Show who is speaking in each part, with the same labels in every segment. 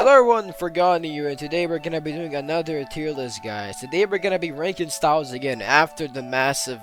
Speaker 1: Hello everyone, Forgotten here, and today we're gonna be doing another tier list, guys. Today we're gonna be ranking styles again after the massive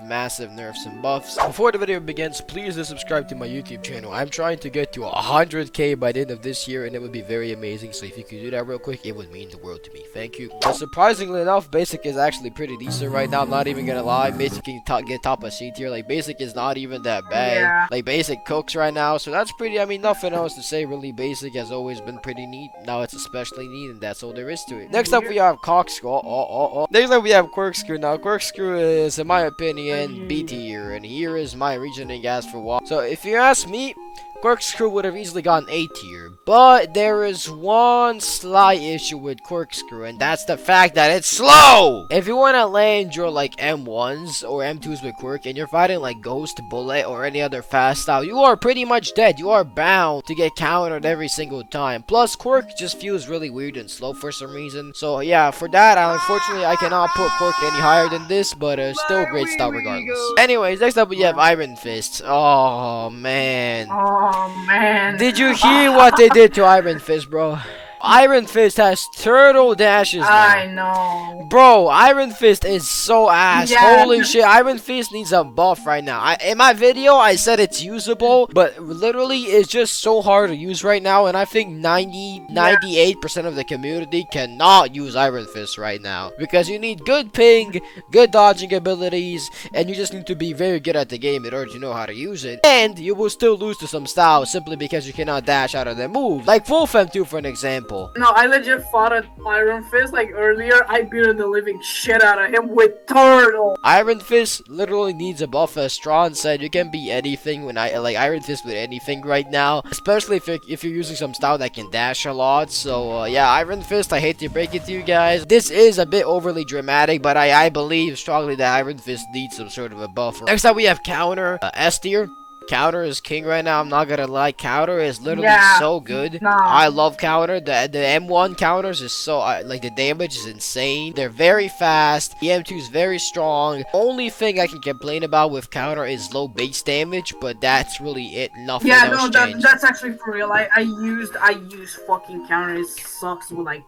Speaker 1: nerfs and buffs. Before the video begins, please do subscribe to my YouTube channel. I'm trying to get to 100k by the end of this year, and it would be very amazing. So if you could do that real quick, it would mean the world to me. Thank you. But surprisingly enough, basic is actually pretty decent right now. I'm not even gonna lie. Basic can get top of C tier. Like basic is not even that bad.
Speaker 2: Yeah.
Speaker 1: Like basic cooks right now, so that's pretty. I mean, nothing else to say really. Basic has always been pretty neat. Now it's especially neat, and that's all there is to it. Next up, we have Cockscrow. Next up, we have Corkscrew. Now, Corkscrew is, in my opinion, B tier, and here is my reasoning as for why. So, if you ask me, Corkscrew would have easily gotten A tier, but there is one slight issue with Corkscrew, and that's the fact that it's slow! If you want to land your like M1s or M2s with Quirk, and you're fighting like Ghost, Bullet, or any other fast style, you are pretty much dead. You are bound to get countered every single time. Plus, Quirk just feels really weird and slow for some reason. So yeah, for that, unfortunately, I cannot put Quirk any higher than this, but still a great style regardless. Anyways, next up we have Iron Fist. Oh man.
Speaker 2: Oh man.
Speaker 1: Did you hear what they did to Iron Fist, bro? Iron Fist has turtle dashes now.
Speaker 2: I know.
Speaker 1: Bro, Iron Fist is so ass.
Speaker 2: Yeah.
Speaker 1: Holy shit, Iron Fist needs a buff right now. In my video, I said it's usable, but literally, it's just so hard to use right now, and I think 98% of the community cannot use Iron Fist right now, because you need good ping, good dodging abilities, and you just need to be very good at the game in order to know how to use it, and you will still lose to some styles simply because you cannot dash out of their move, like Full Fem 2 for an example.
Speaker 2: No, I legit fought an Iron Fist like earlier. I beat the living shit out of him with turtle.
Speaker 1: Iron Fist literally needs a buff. As Strawn said, you can be anything when Iron Fist with anything right now, especially if you're using some style that can dash a lot. So yeah, Iron Fist, I hate to break it to you guys, this is a bit overly dramatic, but I believe strongly that Iron Fist needs some sort of a buff. Next up we have Counter, S tier. Counter is king right now. I'm not gonna lie. Counter is literally so good.
Speaker 2: Nah.
Speaker 1: I love Counter. The M1 counters is so like the damage is insane. They're very fast. The M2 is very strong. Only thing I can complain about with Counter is low base damage, but that's really it. Nothing else changed.
Speaker 2: That's actually for real. I used fucking counter. It sucks with like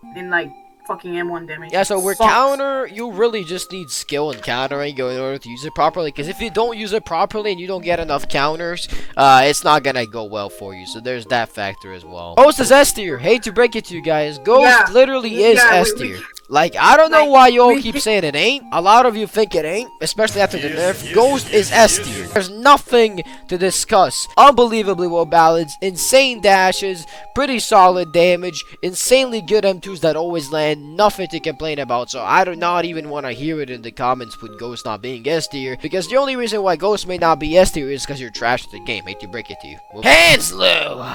Speaker 2: fucking M1 damage.
Speaker 1: Yeah, so with Counter, you really just need skill in countering in order to use it properly. Because if you don't use it properly and you don't get enough counters, it's not gonna go well for you. So there's that factor as well. Ghost is S tier. Hate to break it to you guys. Ghost literally is S tier. Like, I don't know why you all keep saying it ain't. A lot of you think it ain't, especially after the nerf. Ghost is S tier. There's nothing to discuss. Unbelievably well balanced, insane dashes, pretty solid damage, insanely good M2s that always land. Nothing to complain about. So I do not even want to hear it in the comments with Ghost not being S tier, because the only reason why Ghost may not be S tier is because you're trash at the game. Hate to break it to you. Hanslow.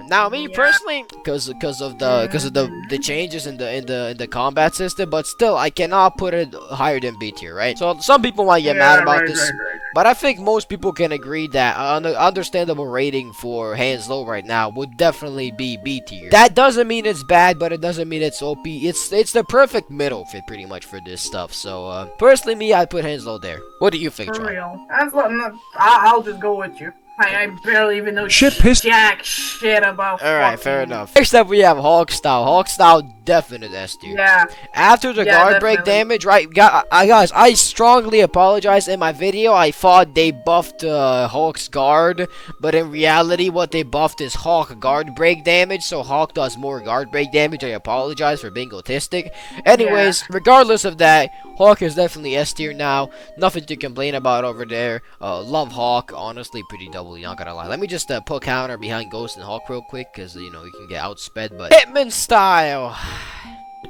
Speaker 1: Now, me personally, because of the changes in the combat system, but still, I cannot put it higher than B tier, right? So some people might get mad about this, but I think most people can agree that an understandable rating for Hanslow right now would definitely be B tier. That doesn't mean it's bad, but it doesn't mean it's OP. It's the perfect middle fit pretty much for this stuff. So personally, me, I'd put Hanslow there. What do you think,
Speaker 2: For
Speaker 1: John?
Speaker 2: real. I'll just go with you. I barely even know jack shit about.
Speaker 1: Alright, fair enough. Next up, we have Hawk Style. Hawk Style, definite S tier.
Speaker 2: Yeah.
Speaker 1: After the guard break damage, right? Guys, I strongly apologize. In my video, I thought they buffed Hawk's guard, but in reality, what they buffed is Hawk guard break damage. So Hawk does more guard break damage. I apologize for being autistic. Anyways, regardless of that, Hawk is definitely S tier now. Nothing to complain about over there. Love Hawk. Honestly, pretty double. Not gonna lie. Let me just put Counter behind Ghost and Hawk real quick, because you know you can get outsped. But Hitman Style.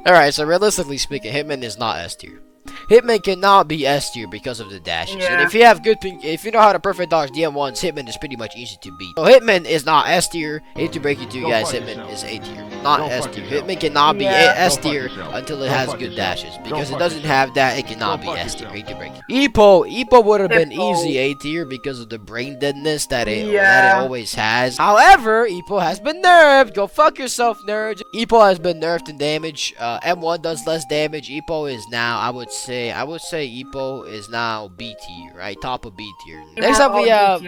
Speaker 1: All right. So realistically speaking, Hitman is not S tier. Hitman cannot be S tier because of the dashes. And if you have good ping, if you know how to perfect dodge DM1s, Hitman is pretty much easy to beat. So Hitman is not S tier. Hate to break it to you guys, Hitman is A tier, not S tier. Hitman cannot be S tier until it has good dashes, because it doesn't have that. It cannot be S tier. Hate to break it. Epo would have been easy A tier because of the brain deadness that it always has. However, Epo has been nerfed. Go fuck yourself, nerds. Epo has been nerfed in damage. M1 does less damage. Epo is now, I would say Epo is now B tier, right? Top of B tier. Next up we have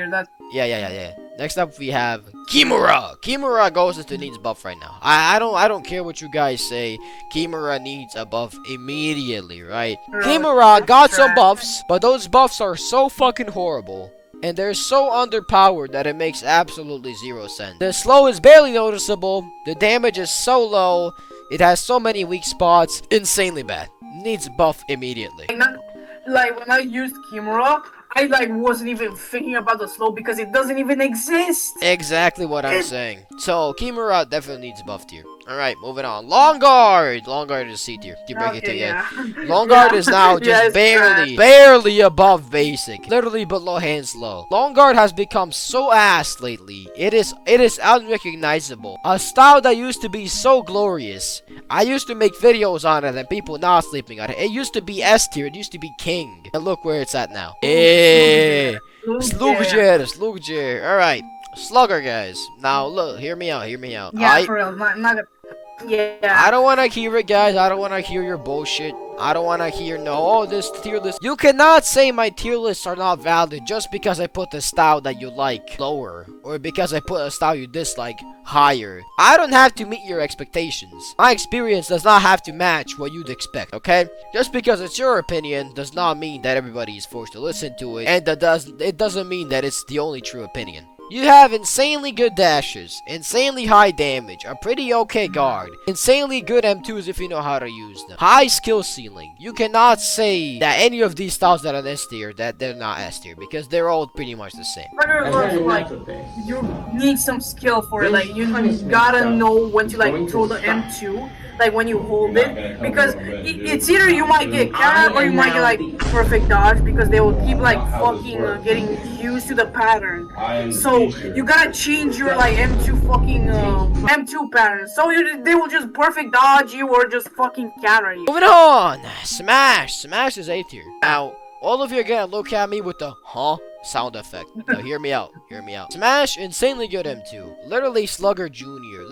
Speaker 1: yeah. Next up, we have Kimura. Kimura goes into needs buff right now. I don't care what you guys say. Kimura needs a buff immediately, right? Kimura got some buffs, but those buffs are so fucking horrible. And they're so underpowered that it makes absolutely zero sense. The slow is barely noticeable. The damage is so low. It has so many weak spots. Insanely bad. Needs buff immediately.
Speaker 2: Like when I used Kimura, I like wasn't even thinking about the slow because it doesn't even exist.
Speaker 1: Exactly what I'm saying. So Kimura definitely needs buff tier. Alright, moving on. Long Guard! Long Guard is C tier. Keep breaking it again. Long Guard is now just barely above basic. Literally below hand slow. Long Guard has become so ass lately. It is unrecognizable. A style that used to be so glorious. I used to make videos on it and people not sleeping on it. It used to be S tier. It used to be king. And look where it's at now. Hey! Slugger. Alright. Slugger, guys. Now, look. Hear me out.
Speaker 2: Yeah, for real. Not yeah.
Speaker 1: I don't want to hear it, guys. I don't want to hear your bullshit. I don't want to hear, no, this tier list. You cannot say my tier lists are not valid just because I put the style that you like lower. Or because I put a style you dislike higher. I don't have to meet your expectations. My experience does not have to match what you'd expect, okay? Just because it's your opinion does not mean that everybody is forced to listen to it. And it doesn't mean that it's the only true opinion. You have insanely good dashes, insanely high damage, a pretty okay guard, insanely good M2s if you know how to use them, high skill ceiling. You cannot say that any of these styles that are S tier, that they're not S tier, because they're all pretty much the same.
Speaker 2: Like, you need some skill for it, like, you gotta know when to, like, throw the M2, like, when you hold it, because it's either you might get counter or you might get, like, perfect dodge, because they will keep, like, fucking getting used to the pattern. So, you gotta change your, like, M2 fucking, M2 pattern. So, they will just perfect dodge you or just fucking counter you.
Speaker 1: Moving on! Smash! Smash is A tier. Now, all of you are gonna look at me with the, huh? Sound effect. Now, hear me out. Smash, insanely good M2. Literally Slugger Jr.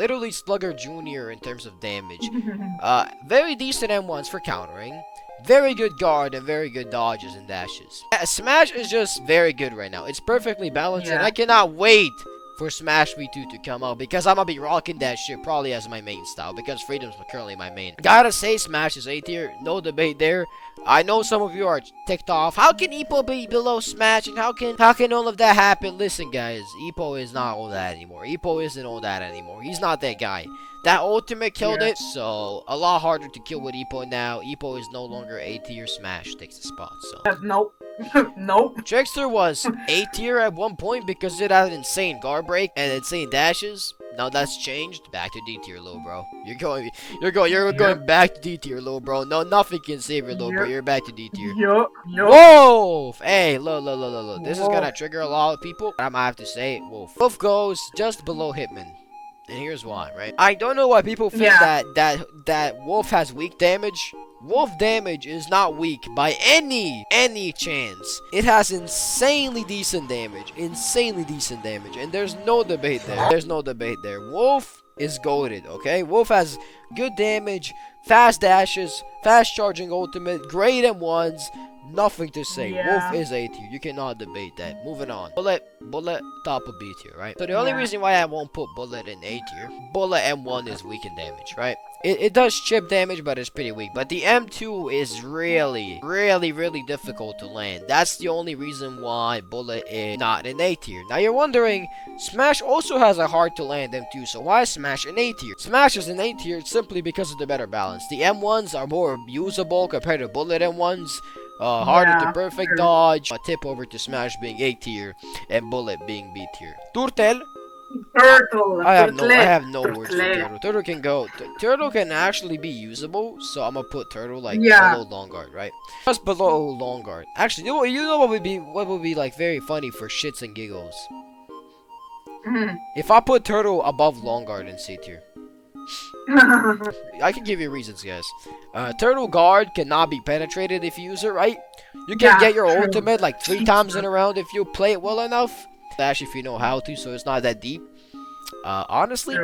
Speaker 1: in terms of damage. Very decent M1s for countering. Very good guard and very good dodges and dashes. Smash is just very good right now. It's perfectly balanced and I cannot wait for Smash V2 to come out because I'm gonna be rocking that shit probably as my main style because Freedom's currently my main. Gotta say Smash is A tier, no debate there. I know some of you are ticked off. How can Epo be below Smash and how can all of that happen? Listen guys, Epo is not all that anymore. Epo isn't all that anymore. He's not that guy. That ultimate killed it, so a lot harder to kill with Epo now. Epo is no longer A tier. Smash takes the spot. So
Speaker 2: nope. Nope.
Speaker 1: Trickster was A tier at one point because it had insane guard break and insane dashes. Now that's changed. Back to D tier, little bro. You're going back to D tier, little bro. No, nothing can save you, little bro. You're back to D tier. Wolf! Hey, look. This is gonna trigger a lot of people. I'm gonna have to say it. Wolf goes just below Hitman. And here's why, right? I don't know why people think that Wolf has weak damage. Wolf damage is not weak by any chance. It has insanely decent damage. And there's no debate there. Wolf is goated, okay? Wolf has good damage, fast dashes, fast charging ultimate, great M1s. Nothing to say. Wolf is A tier. You cannot debate that. Moving on. Bullet top of B tier, right? So the only reason why I won't put Bullet in A tier, Bullet M1 is weak in damage, right? It does chip damage, but it's pretty weak. But the M2 is really difficult to land. That's the only reason why Bullet is not in A tier. Now you're wondering, Smash also has a hard to land M2, so why is Smash in A tier? Smash is in A tier simply because of the better balance. The M1s are more usable compared to Bullet M1s. Harder to perfect dodge. A tip over to Smash being A tier and Bullet being B tier. Turtle. I have no words for Turtle. Turtle can go. Turtle can actually be usable, so I'm gonna put Turtle like below Long Guard, right? Just below Long Guard. Actually, you know what would be like very funny for shits and giggles? If I put Turtle above Long Guard in C tier. I can give you reasons, guys. Turtle Guard cannot be penetrated if you use it right. You can get your ultimate like 3 times in a round if you play it well enough. Dash if you know how to, so it's not that deep. Honestly,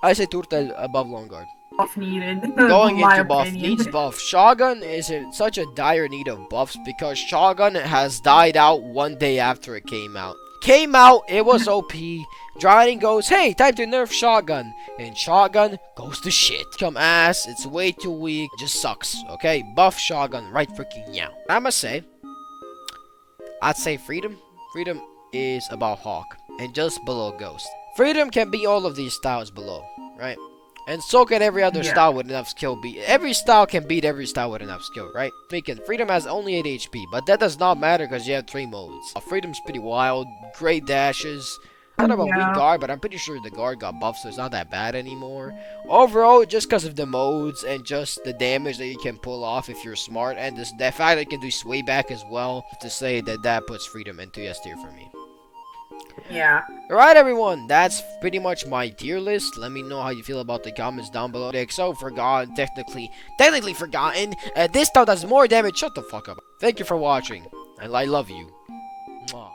Speaker 1: I say Turtle above Long Guard.
Speaker 2: Buff needed.
Speaker 1: Going into buff needs buff. Shogun is in such a dire need of buffs because Shogun has died out one day after it came out. Came out, it was OP. Dryden goes, hey, time to nerf shotgun. And shotgun goes to shit. Come ass, it's way too weak. Just sucks, okay? Buff shotgun right freaking now. I'd say freedom. Freedom is about Hawk. And just below Ghost. Freedom can be all of these styles below, right? And so can every other style with enough skill beat. Every style can beat every style with enough skill, right? Speaking, Freedom has only 8 HP, but that does not matter because you have 3 modes. Freedom's pretty wild, great dashes. Kind of a weak guard, but I'm pretty sure the guard got buffed, so it's not that bad anymore. Overall, just because of the modes and just the damage that you can pull off if you're smart, and the fact that you can do sway back as well, to say that puts Freedom into S tier for me.
Speaker 2: Yeah.
Speaker 1: Alright everyone, that's pretty much my tier list. Let me know how you feel about the comments down below. So forgotten, technically forgotten. This stuff does more damage. Shut the fuck up. Thank you for watching, and I love you. Mwah.